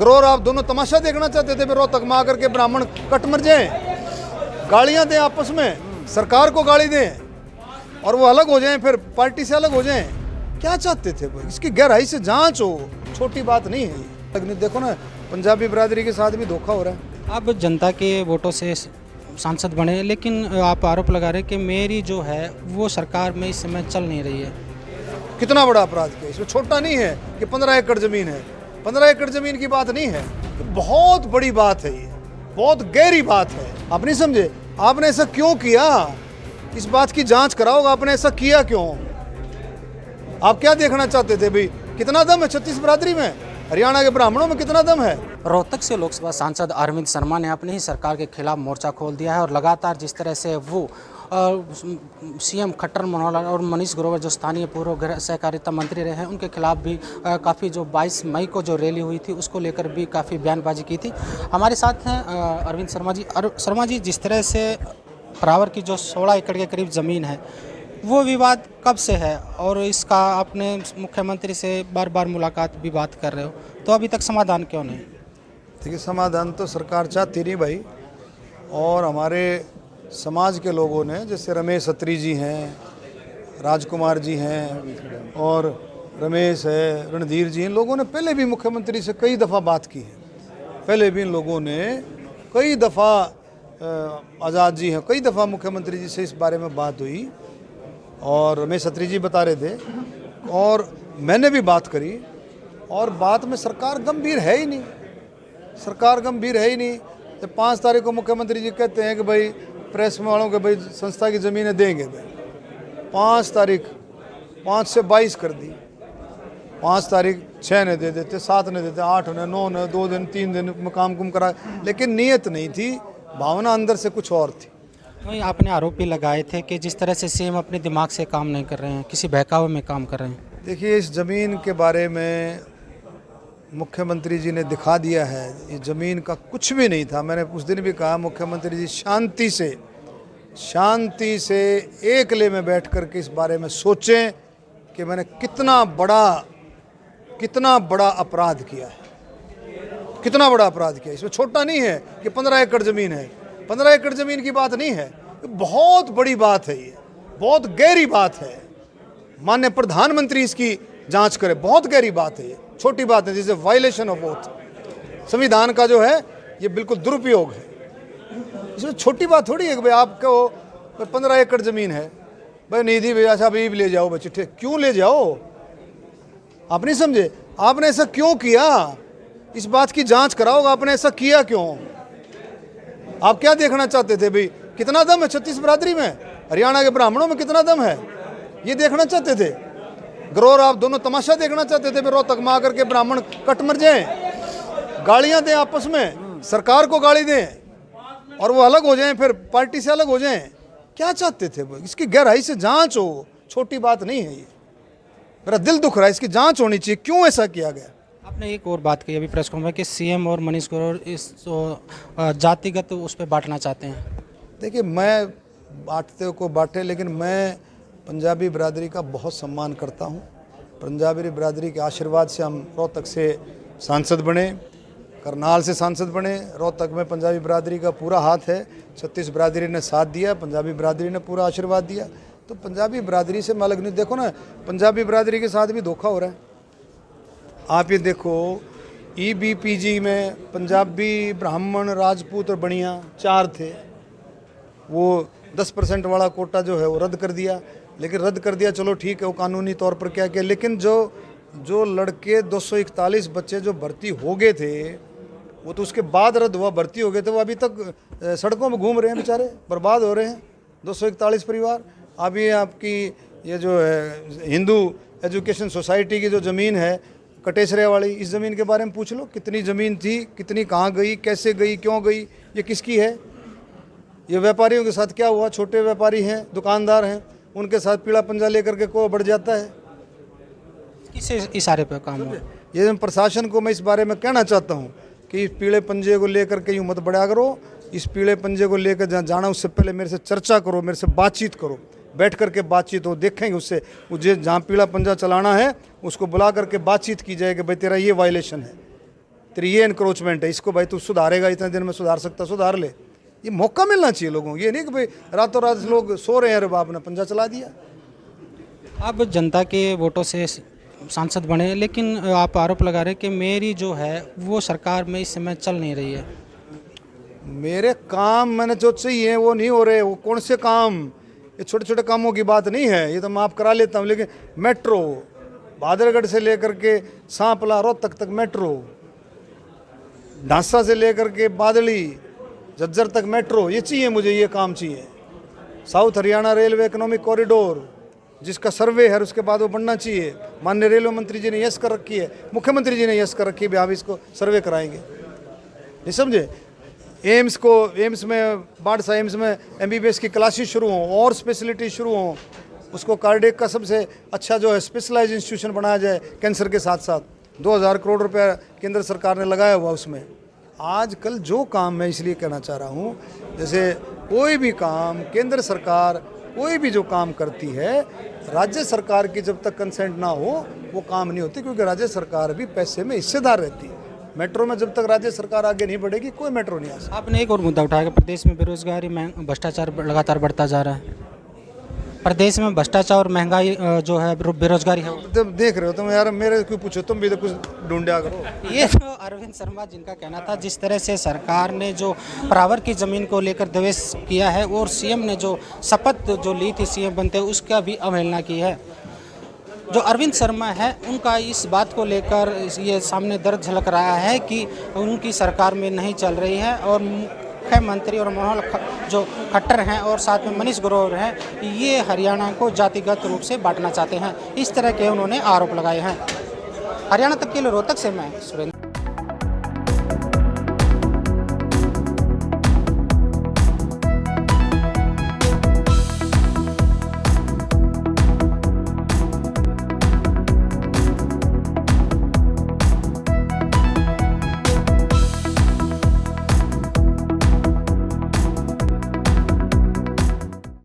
गरोर आप दोनों तमाशा देखना चाहते थे, फिर रोहतक में आकर के ब्राह्मण कट मर जाए, गालियां दें आपस में, सरकार को गाली दें और वो अलग हो जाएं, फिर पार्टी से अलग हो जाएं। क्या चाहते थे वो? इसकी गहराई से जांच हो, छोटी बात नहीं है ये। देखो ना, पंजाबी बिरादरी के साथ भी धोखा हो रहा है। आप जनता के वोटों से सांसद बने, लेकिन आप आरोप लगा रहे हैं कि मेरी जो है वो सरकार में इस समय चल नहीं रही है। कितना बड़ा अपराध किया इसमें? छोटा नहीं है कि 15 एकड़ जमीन है, 15 एकड़ जमीन की बात नहीं है, बहुत बड़ी बात है, ये बहुत गहरी बात है। आप नहीं समझे? आपने ऐसा क्यों किया? इस बात की जांच कराओगा, आपने ऐसा किया क्यों? आप क्या देखना चाहते थे भाई? कितना दम है छत्तीस बिरादरी में, हरियाणा के ब्राह्मणों में कितना दम है? रोहतक से लोकसभा सांसद अरविंद शर्मा ने अपनी ही सरकार के खिलाफ मोर्चा खोल दिया है और लगातार जिस तरह से वो सीएम खट्टर मनोहर और मनीष ग्रोवर जो स्थानीय पूर्व गृह सहकारिता मंत्री रहे हैं उनके खिलाफ भी काफ़ी जो 22 मई को जो रैली हुई थी उसको लेकर भी काफ़ी बयानबाजी की थी। हमारे साथ हैं अरविंद शर्मा जी। शर्मा जी, जिस तरह से परावर की जो 16 एकड़ के करीब ज़मीन है वो विवाद कब से है और इसका आपने मुख्यमंत्री से बार बार मुलाकात भी बात कर रहे हो, तो अभी तक समाधान क्यों नहीं? देखिए, समाधान तो सरकार चाहती नहीं भाई, और हमारे समाज के लोगों ने, जैसे रमेश अत्री जी हैं, राजकुमार जी हैं और रमेश है, रणधीर जी, इन लोगों ने पहले भी मुख्यमंत्री से कई दफ़ा बात की है। पहले भी इन लोगों ने कई दफ़ा, आज़ाद जी हैं, कई दफ़ा मुख्यमंत्री जी से इस बारे में बात हुई और रमेश अत्री जी बता रहे थे और मैंने भी बात करी, और बात में सरकार गंभीर है ही नहीं, सरकार गंभीर है ही नहीं। तो 5 तारीख को मुख्यमंत्री जी कहते हैं कि भाई प्रेस में वालों के भाई संस्था की ज़मीनें देंगे भाई। 5 तारीख 5 से 22 कर दी, 5 तारीख 6 ने दे देते, 7 ने देते, 8 ने, 9 ने, 2 दिन 3 दिन में काम कुम करा, लेकिन नीयत नहीं थी, भावना अंदर से कुछ और थी। वहीं आपने आरोप भी लगाए थे कि जिस तरह से सीएम अपने दिमाग से काम नहीं कर रहे हैं, किसी बहकावे में काम कर रहे हैं। देखिए, इस ज़मीन के बारे में मुख्यमंत्री जी ने दिखा दिया है, ये ज़मीन का कुछ भी नहीं था। मैंने उस दिन भी कहा, मुख्यमंत्री जी शांति से एकले में बैठ कर के इस बारे में सोचें कि मैंने कितना बड़ा अपराध किया है, कितना बड़ा अपराध किया। इसमें छोटा नहीं है कि 15 एकड़ ज़मीन है, 15 एकड़ ज़मीन की बात नहीं है, बहुत बड़ी बात है, ये बहुत गहरी बात है। माननीय प्रधानमंत्री इसकी जांच करे, बहुत गहरी बात है, ये छोटी बात है। जैसे वायलेशन ऑफ ओथ, संविधान का जो है ये बिल्कुल दुरुपयोग है। इसमें छोटी बात थोड़ी है कि भाई आपको 15 एकड़ ज़मीन है, भाई निधि भैया साहब ये भी ले जाओ, बच्चे ठीक, क्यों ले जाओ? आप नहीं समझे? आपने ऐसा क्यों किया? इस बात की जांच कराओगा, आपने ऐसा किया क्यों? आप क्या देखना चाहते थे भाई? कितना दम है छत्तीस बिरादरी में, हरियाणा के ब्राह्मणों में कितना दम है, ये देखना चाहते थे? गरोर आप दोनों तमाशा देखना चाहते थे, फिर रोहतक में आकर के ब्राह्मण कट मर जाए, गालियां दें आपस में, सरकार को गाली दें और वो अलग हो जाएं, फिर पार्टी से अलग हो जाएं। क्या चाहते थे वो? इसकी गहराई से जांच हो, छोटी बात नहीं है ये। मेरा दिल दुख रहा है, इसकी जांच होनी चाहिए, क्यों ऐसा किया गया। आपने एक और बात कही अभी प्रेस कॉन्फ्रेंस में कि सीएम और मनीष ग्रोवर इस जातिगत उस पर बांटना चाहते हैं। देखिए, मैं बांटते को बांटे, लेकिन मैं पंजाबी बिरादरी का बहुत सम्मान करता हूँ। पंजाबी बिरादरी के आशीर्वाद से हम रोहतक से सांसद बने, करनाल से सांसद बने। रोहतक में पंजाबी बिरादरी का पूरा हाथ है, छत्तीस बिरादरी ने साथ दिया, पंजाबी बिरादरी ने पूरा आशीर्वाद दिया, तो पंजाबी बिरादरी से मैं अलग नहीं। देखो ना, पंजाबी बिरादरी के साथ भी धोखा हो रहा है। आप ये देखो, EBPG में पंजाबी, ब्राह्मण, राजपूत और बनिया 4 थे, वो 10% वाला कोटा जो है वो रद्द कर दिया। लेकिन रद्द कर दिया, चलो ठीक है, वो कानूनी तौर पर क्या किया, लेकिन जो लड़के 241 बच्चे जो भर्ती हो गए थे, वो तो उसके बाद रद्द हुआ, भर्ती हो गए थे, वो अभी तक सड़कों में घूम रहे हैं, बेचारे बर्बाद हो रहे हैं। 241 परिवार। अभी आपकी ये जो है हिंदू एजुकेशन सोसाइटी की जो ज़मीन है कटेसरे वाली, इस ज़मीन के बारे में पूछ लो, कितनी ज़मीन थी, कितनी कहाँ गई, कैसे गई, क्यों गई, ये किसकी है? ये व्यापारियों के साथ क्या हुआ? छोटे व्यापारी हैं, दुकानदार हैं, उनके साथ पीला पंजा लेकर के को बढ़ जाता है। किस इशारे पर काम हुआ? ये प्रशासन को मैं इस बारे में कहना चाहता हूँ कि इस पीले पंजे को लेकर के यूँ मत बढ़ा करो। इस पीले पंजे को लेकर जहाँ जाना, उससे पहले मेरे से चर्चा करो, मेरे से बातचीत करो, बैठ करके बातचीत हो, देखेंगे उससे, मुझे जहाँ पीला पंजा चलाना है उसको बुला करके बातचीत की जाए कि भाई तेरा ये वायलेशन है, तेरी ये इनक्रोचमेंट है, इसको भाई तू सुधारेगा, इतने दिन में सुधार सकता सुधार ले। ये मौका मिलना चाहिए लोगों को, ये नहीं कि भाई रातों रात लोग सो रहे हैं अरे बाप ने पंजा चला दिया। आप जनता के वोटों से सांसद बने, लेकिन आप आरोप लगा रहे हैं कि मेरी जो है वो सरकार में इस समय चल नहीं रही है। मेरे काम मैंने जो चाहिए वो नहीं हो रहे। वो कौन से काम? ये छोटे छोटे कामों की बात नहीं है, ये तो मैं आप करा लेता हूँ। लेकिन मेट्रो बहादुरगढ़ से लेकर के सांपला रोहतक तक मेट्रो, ढांसा से लेकर के बादली झज्जर तक मेट्रो, ये चाहिए मुझे, ये काम चाहिए। South Haryana railway economic corridor जिसका सर्वे है उसके बाद वो बनना चाहिए। माननीय रेलवे मंत्री जी ने यस कर रखी है, मुख्यमंत्री जी ने यस कर रखी है, हम इसको सर्वे कराएंगे। नहीं समझे? एम्स में बाढ़सा एम्स में MBBS की क्लासेस शुरू हों और स्पेशलिटी शुरू हों, उसको कार्डियक का सबसे अच्छा जो है स्पेशलाइज इंस्टीट्यूशन बनाया जाए कैंसर के साथ साथ। 2000 करोड़ रुपया केंद्र सरकार ने लगाया हुआ उसमें। आजकल जो काम मैं इसलिए कहना चाह रहा हूँ, जैसे कोई भी काम केंद्र सरकार कोई भी जो काम करती है, राज्य सरकार की जब तक कंसेंट ना हो वो काम नहीं होती, क्योंकि राज्य सरकार भी पैसे में हिस्सेदार रहती है। मेट्रो में जब तक राज्य सरकार आगे नहीं बढ़ेगी कोई मेट्रो नहीं आ सकती। आपने एक और मुद्दा उठाया कि प्रदेश में बेरोजगारी भ्रष्टाचार लगातार बढ़ता जा रहा है। प्रदेश में भ्रष्टाचार और महंगाई जो है बेरोजगारी है। तुम देख रहे हो, तुम यार मेरे क्यों पूछो, तुम भी तो कुछ ढूंढा करो। ये तो अरविंद शर्मा जिनका कहना था, जिस तरह से सरकार ने जो परावर की ज़मीन को लेकर द्वेष किया है और सीएम ने जो शपथ जो ली थी सीएम बनते उसका भी अवहेलना की है। जो अरविंद शर्मा है उनका इस बात को लेकर ये सामने दर्द झलक रहा है कि उनकी सरकार में नहीं चल रही है और मुख्यमंत्री और मनोहर जो खट्टर हैं और साथ में मनीष ग्रोवर हैं, ये हरियाणा को जातिगत रूप से बांटना चाहते हैं। इस तरह के उन्होंने आरोप लगाए हैं। हरियाणा तक के लिए रोहतक से मैं सुरेंद्र।